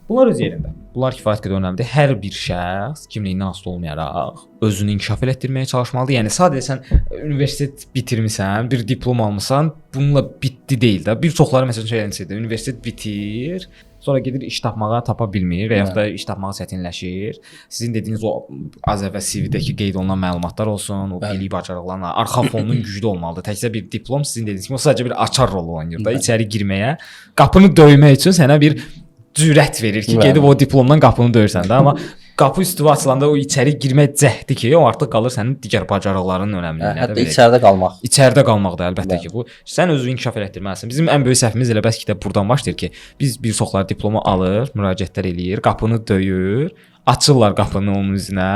Bunlar öz yerində. Bunlar kifayət qədər önəmlidir. Hər bir şəxs kimliyindən asılı olmayaraq özünü inkişaf etdirməyə çalışmalıdır. Yəni sadəcə sən universitet bitirmisən, bir diplom almısan, bununla bitdi deyil də. Bir çoxları məsələn şey eləncədir. Universitet bitir, sonra gedir iş tapmağa tapa bilmir və ya da iş tapmağı çətinləşir. Sizin dediyiniz o az əvvəl CV-dəki qeyd olunan məlumatlar olsun, o bilik bacarıqlarla, arxa fonunun güclü olmalıdır. Təkcə bir diplom sizin dediyiniz kimi o sadəcə bir açar rolu oynayır da, içəri girməyə, qapını döymək üçün sənə bir cürət verir ki, gedib o diplomdan qapını döyürsən də, amma qapı üstü açılanda o içəri girmək cəhdi ki, o artıq qalır sənin digər bacarıqlarının önəmliyinə. Hətta içəridə qalmaq. İçəridə qalmaq da əlbəttə ki, bu sən özünü inkişaf etdirməlisən. Bizim ən böyük səhvimiz elə bəs ki də burdan başlayır ki, biz bir çoxları diplomu alır, müraciətlər eləyir, qapını döyür, açırlar qapını onun üzünə,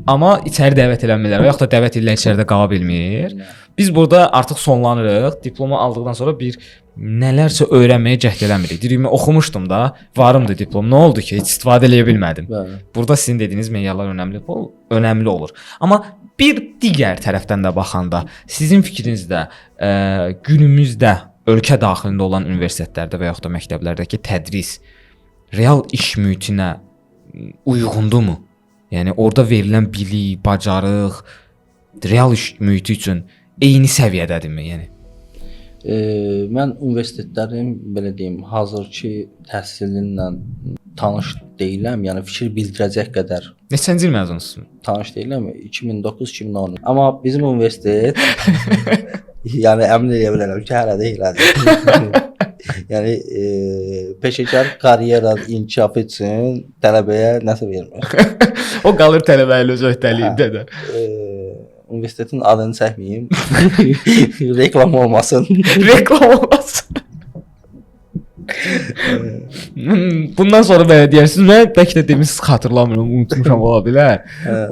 amma içəri dəvət eləmirlər və yaxud da dəvət edilən içəridə qala bilmir. Biz burada artıq sonlanırıq. Diplomu aldıqdan sonra bir nələrsə öyrənməyə cəhd eləmirik. Deyirəm, oxumuşdum da, varımdı diplom. Nə oldu ki, heç istifadə edə bilmədim. Burada sizin dediyiniz meyarlar önəmli olur. Amma bir digər tərəfdən də baxanda, sizin fikrinizdə günümüzdə ölkə daxilində olan universitetlərdə və yaxud da məktəblərdəki tədris real iş mühitinə uyğundurmu? Yəni orada verilən bilik, bacarıq real iş mühiti üçün eyni səviyyədədirmi, yəni? Mən universitetlərin belə deyim, hazırki təhsilinlə tanış deyiləm, yəni fikir bildirəcək qədər Neçənci il məzunsunuz? tanış deyiləm, 2009-2010. Amma bizim universitet yəni əmin edə bilərəm ki, hələ də elədir. Yəni peşəkar karyera inkişafı üçün tələbəyə nəsə vermir. O qalır tələbənin öz öhdəliyində də. Universitetin adını çəkməyim. Reklam olmasın. Reklam olmasın. Bundan sonra mənə deyirsiniz, mən bəlkə də demisiniz, xatırlamıram, unutmuşam ola bilər.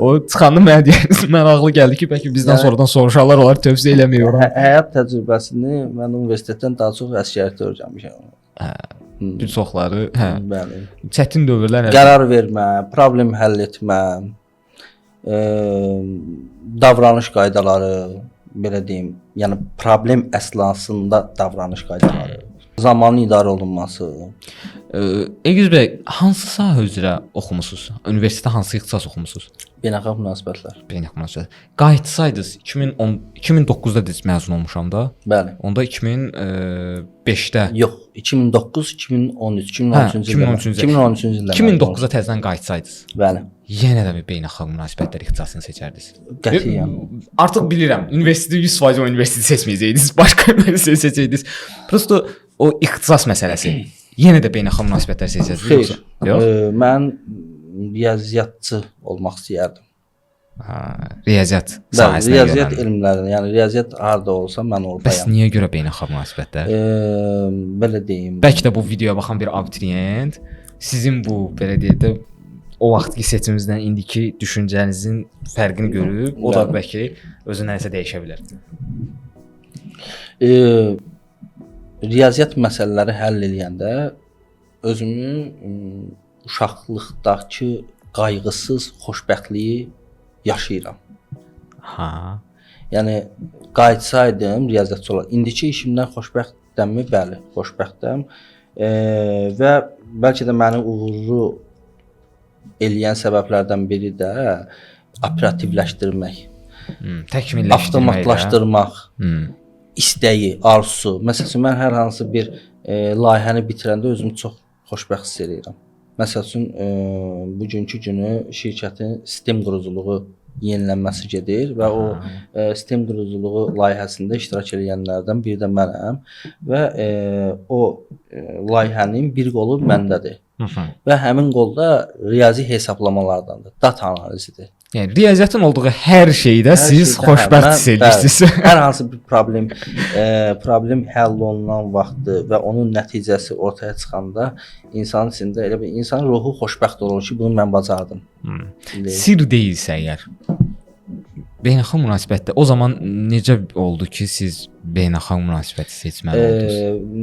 O çıxanda mənə deyirsiniz, mən ağlı gəldi ki, bəlkə bizdən sonradan soruşarlar, onlar tövsiyə eləmiyorum. Həyat təcrübəsini mən universitetdən daha çox əsgərlikdə öyrənmişəm. Bir çoxları, hə. Bəli. Çətin dövrlər. Qərar vermə, problem həll etmə, davranış qaydaları, belə deyim, yəni problem əsnasında davranış qaydaları. Zamanın idarə olunması. Əgüz bəy, hansı sahə üzrə oxumusunuz? Universitetdə hansı ixtisas oxumusunuz? Beynəlxalq münasibətlər. Beynəlxalq münasibətlər. Qayıtsaydınız 2009-da diz məzun olmuşam da. Bəli. Onda 2005-də. Yox, 2009, 2013, 2013-cü ildə. 2009-da təzədən qayıtsaydınız. Bəli. Yenə də bir beynəlxalq münasibətlər ixtisasını seçərdiniz. Qətiyyən. Artıq bilirəm, universiteti 100% o universiteti seçməyəcəydiniz, başqa universiteti seçəcəydiniz. Prosta o ixtisas məsələsi. Yenə də beynəlxalq münasibətlər seçəcəksiniz. Yox. Mən riyaziyyatçı olmaq istəyərdim. Riyaziyyat sahəsinə. Riyaziyyat elmlərinə, yəni riyaziyyat harda olsa mən oradayam. Bəs niyə görə beynəlxalq münasibətlər? Belə deyim. Bəlkə də bu videoya baxan bir abituriyent sizin bu belə deyək də o vaxtki seçiminizdən indiki düşüncənizin fərqini görüb, o da bəlkə özü nəsə dəyişə bilər. Riyaziyyat məsələləri həll edəndə özümü uşaqlıqdakı qayğısız xoşbəxtliyi yaşayıram. Ha. Yəni qayıtsaydım riyaziyyatçı olaraq indiki işimdən xoşbəxtəmmi? Bəli, xoşbəxtəm. Və bəlkə də məni uğurlu eləyən səbəblərdən biri də operativləşdirmək, təkmilləşdirmək, avtomatlaşdırmaq, istəyi, arzusu. Məsələn, mən hər hansı bir layihəni bitirəndə özümü çox xoşbəxt hiss edirəm. Məsələn, bugünkü günü şirkətin sistem quruculuğu yenilənməsi gedir və o sistem quruculuğu layihəsində iştirak edənlərdən biri də mənəm və o layihənin bir qolu məndədir. Və həmin qolda riyazi hesablamalardandır, data analizidir. Yəni riyaziyyatın olduğu hər şeydə siz xoşbəxt hiss edirsiniz. Hər hansı bir problem həll olunan vaxtı və onun nəticəsi ortaya çıxanda insanın içində elə bir insanın ruhu xoşbəxt olur ki, bunu mən bacardım. Sir deyilsə əgər beynəlxalq münasibətdə o zaman necə oldu ki, siz beynəlxalq münasibəti seçməli oldunuz?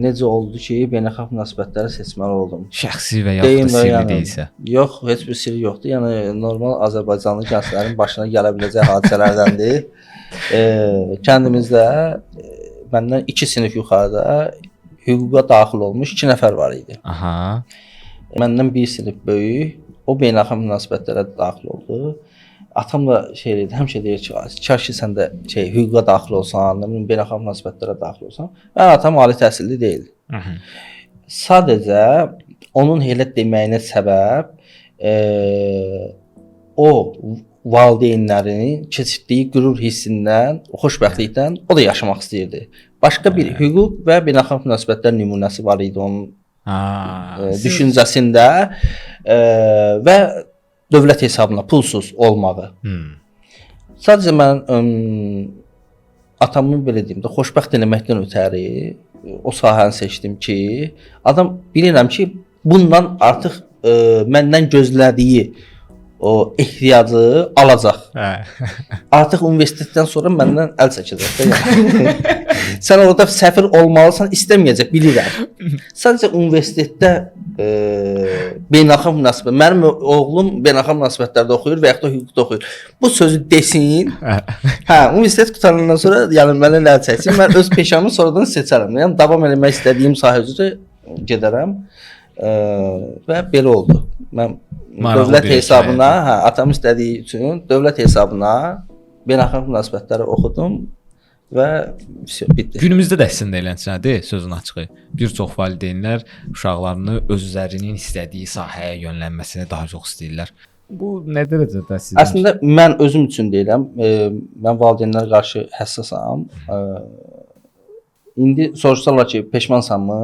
Necə oldu ki, beynəlxalq münasibətləri seçməli oldum? Şəxsi və ya da sirri deyilsə. Yox, heç bir sirri yoxdur. Yəni normal Azərbaycanlı gənclərin başına gələ biləcək hadisələrdəndir. Kəndimizdə məndən 2 sinif yuxarıda hüquqa daxil olmuş 2 nəfər var idi. Aha. Məndən 1 sinif böyük, o beynəlxalq münasibətlərə daxil oldu. Atam da həmişə deyir ki, kaş ki sən də hüquqa daxil olsan, beynəlxalq münasibətlərə daxil olsan. Mənim atam ali təhsilli deyil. Sadəcə onun elə deməyinə səbəb o valideynlərinin keçirdiyi qürur hissindən, xoşbəxtlikdən o da yaşamaq istəyirdi. Başqa bir hüquq və beynəlxalq münasibətlər nümunəsi var idi onun düşüncəsində və dövlət hesabına pulsuz olmağı. Sadəcə mən atamı belə deyim də xoşbəxt eləməkdən ötəri o sahəni seçdim ki, adam bilirəm ki, bundan artıq məndən gözlədiyi o ehtiyacı alacaq. Artıq universitetdən sonra məndən əl çəkəcək də. Yəni. Sən orada səfir olmalısan, istəməyəcək, bilirəm. Sadəcə universitetdə beynəlxalq münasibət. Mənim oğlum beynəlxalq münasibətlərdə oxuyur və yaxud da hüquqda oxuyur. Bu sözü desin. Universitet qutarandan sonra yəni məndən əl çəksin. Mən öz peşəmi sonradan seçərəm. Yəni davam etmək istədiyim sahə üzrə gedərəm. Və belə oldu. Mən dövlət hesabına, atam istədiyi üçün dövlət hesabına beynəlxalq münasibətləri oxudum və vəsə bitdi. Günümüzdə də əslində eləncədir, sözün açığı. Bir çox valideynlər uşaqlarını öz üzərinin istədiyi sahəyə yönlənməsini daha çox istəyirlər. Bu nə dərəcədə sizin? Əslində mən özüm üçün deyirəm, mən valideynlərə qarşı həssasam. İndi soruşsalar ki, peşmansanmı?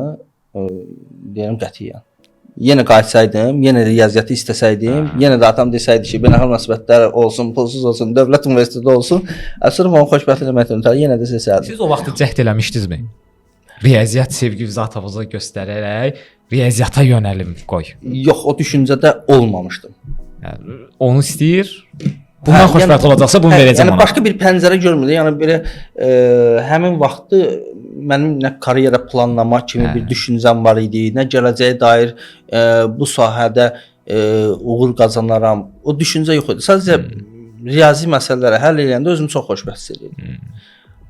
Deyirəm qətiyyən. Yenə qayıtsaydım, yenə də riyaziyyatı istəsəydim, yenə də atam desəydi ki, beynəlxalq münasibətlər olsun, pulsuz olsun, dövlət universiteti olsun, sırf onu xoşbəxt eləməkdən ötürü yenə də seçərdim. Siz o vaxt cəhd eləmişdinizmi? Riyaziyyat sevgi zatınızı göstərərək riyaziyyata yönəlim qoy. Yox, o düşüncədə olmamışdım. Yəni, onu istəyir. Bundan xoşbəxt olacaqsa bunu verəcəm ona. Yəni başqa bir pəncərə görmürdü. Yəni belə həmin vaxtı mənim nə karyera planlamaq kimi bir düşüncəm var idi, nə gələcəyə dair bu sahədə uğur qazanaram. O düşüncə yox idi. Sadəcə riyazi məsələləri həll edəndə özümü çox xoşbəxt hiss edirdim.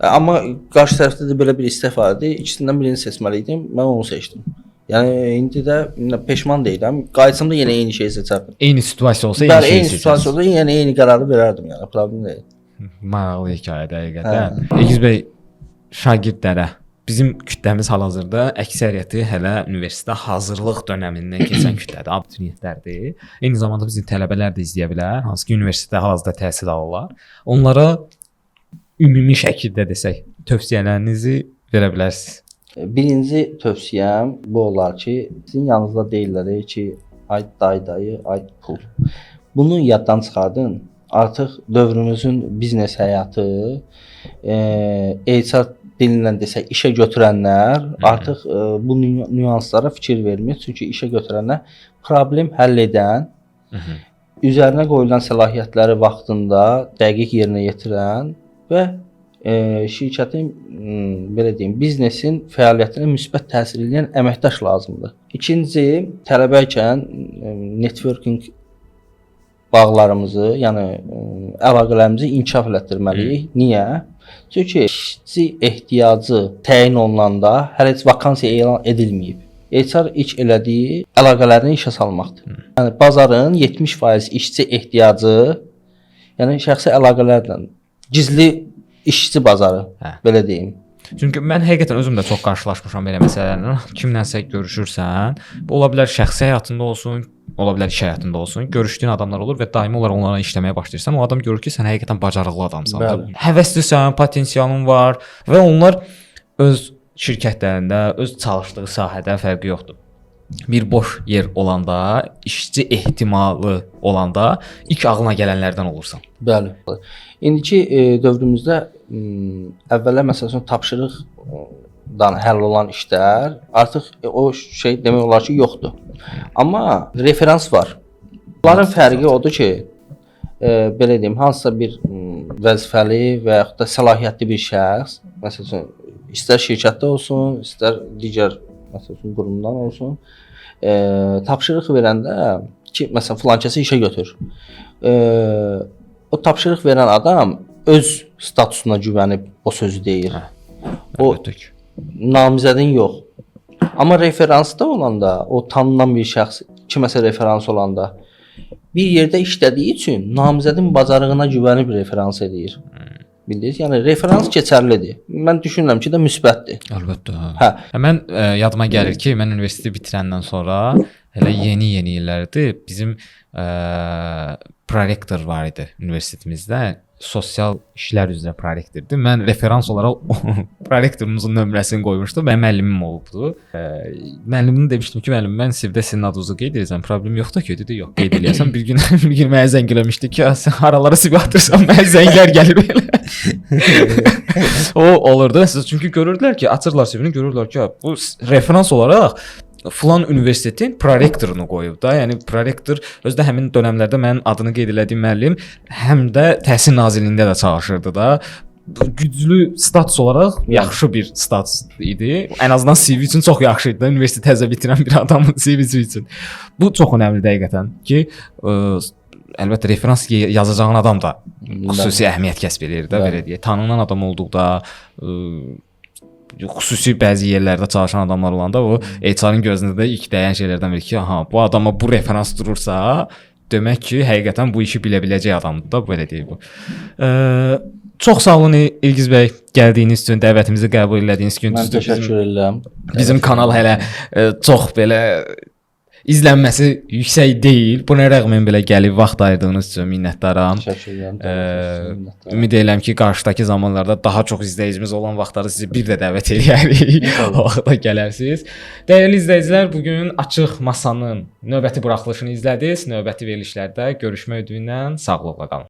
Amma qarşı tərəfdə də belə bir istək var idi. İkisindən birini seçməli idim. Mən onu seçdim. Yəni indi də peşman deyiləm. Qayıtsam da yenə eyni şeyi seçərdim. Eyni situasiya olsa eyni şeyi seçərdim. Eyni situasiya olsa yenə eyni qərarı verərdim, yəni problem deyil. Maraqlı hekayədir həqiqətən. İlgiz bəy, şagirdlərə bizim kütləmiz hal-hazırda əksəriyyəti hələ universitetə hazırlıq dönəmindən keçən kütlədir, abituriyentlərdir. Eyni zamanda bizim tələbələr də izləyə bilər, hansı ki universitetdə hal-hazırda təhsil alırlar. Onlara ümumi şəkildə desək, tövsiyələrinizi verə bilərsiniz. Birinci tövsiyəm bu olar ki, sizin yanınızda deyirlər ki, ay dayı, ay pul. Bunu yaddan çıxardın. Artıq dövrümüzün biznes həyatı, HR dilindən desək, işə götürənlər artıq bu nüanslara fikir vermir. Çünki işə götürənlər problem həll edən, üzərinə qoyulan səlahiyyətləri vaxtında dəqiq yerinə yetirən və şirkətin, belə deyim, biznesin fəaliyyətinə müsbət təsir edən əməkdaş lazımdır. İkinci, tələbəykən networking bağlarımızı, yəni əlaqələrimizi inkişaf elətdirməliyik. Niyə? Çünki işçi ehtiyacı təyin olunanda hələ heç vakansiya elan edilməyib. HR ilk elədiyi əlaqələrini işə salmaqdır. Yəni bazarın 70% işçi ehtiyacı, yəni şəxsi əlaqələrlə, gizli işçi bazarı, belə deyim. Çünki mən həqiqətən özüm də çox qarşılaşmışam belə məsələlərlə. Kimlənsə görüşürsən, bu ola bilər şəxsi həyatında olsun, ola bilər iş həyatında olsun. Görüşdüyün adamlar olur və daimi olaraq onlarla işləməyə başlayırsan, o adam görür ki, sən həqiqətən bacarıqlı adamsan. Həvəslisən, potensialın var və onlar öz şirkətlərində, öz çalışdığı sahədə fərqi yoxdur. Bir boş yer olanda, işçi ehtimalı olanda ilk ağlına gələnlərdən olursan. Bəli. İndiki dövrümüzdə əvvəllər məsələn tapşırıqdan həll olan işlər artıq o şey demək olar ki, yoxdur. Amma referans var. Bunların fərqi odur ki, belə deyim, hansısa bir vəzifəli və yaxud da səlahiyyətli bir şəxs, məsələn, istər şirkətdə olsun, istər digər məsələn qurumdan olsun, tapşırıq verəndə ki, məsələn, filankəsi işə götür. O tapşırıq verən adam öz statusuna güvənib o sözü deyir. O namizədin yox. Amma referansda olanda, o tanınan bir şəxs kiməsə referans olanda bir yerdə işlədiyi üçün namizədin bacarığına güvənib referans edir. Bildiniz? Yəni referans keçərlidir. Mən düşünürəm ki, də müsbətdir. Əlbəttə. Hə. Mən yadıma gəlir ki, mən universiteti bitirəndən sonra hələ yeni illərdir bizim prorektor var idi universitetimizdə. Sosial işlər üzrə prorektordur. Mən referans olaraq prorektorumuzun nömrəsini qoymuşdum. Mənim müəllimim olubdu. Müəllimim demişdim ki, müəllim, mən CV-də sizin adınızı qeyd edirəm. Problem yoxdur ki, dedi, yox, qeyd eləyəsən. Bir gün mənə zəng eləmişdi ki, sən haralara CV atırsan, mənə zənglər gəlir belə. O olurdu. Çünki görürdülər ki, açırlar CV-ni, görürlər ki, bu referans olaraq filan universitetin prorektorunu qoyub da. Yəni prorektor özü də həmin dövrlərdə mənim adını qeyd elədiyim müəllim həm də Təhsil Nazirliyində də çalışırdı da. Güclü status olaraq yaxşı bir status idi. Ən azından CV üçün çox yaxşı idi da, universitet təzə bitirən bir adamın CV-si üçün. Bu çox önəmlidir həqiqətən ki, əlbəttə referans yazacağın adam da xüsusi əhəmiyyət kəsb edir də, belə deyək. Tanınan adam olduqda, xüsusi bəzi yerlərdə çalışan adamlar olanda o HR-ın gözündə də ilk dəyən şeylərdən biri ki, aha, bu adama bu referans durursa, demək ki, həqiqətən bu işi bilə biləcək adamdır da, belə deyək bu. Çox sağ olun İlgiz bəy. gəldiyiniz üçün, dəvətimizi qəbul etdiyiniz üçün Mən təşəkkür edirəm. Bizim kanal hələ çox belə izlənməsi yüksək deyil. Buna rəğmən belə gəlib vaxt ayırdığınız üçün minnətdaram. Təşəkkür edirəm. Ümid edirəm ki, qarşıdakı zamanlarda daha çox izləyicimiz olan vaxtlarda sizi bir də dəvət edərik. O vaxtda gələrsiniz. Dəyərli izləyicilər, bu gün Açıq Masanın növbəti buraxılışını izlədiniz. Növbəti verilişlərdə görüşmək ümidi ilə sağlıqla qalın.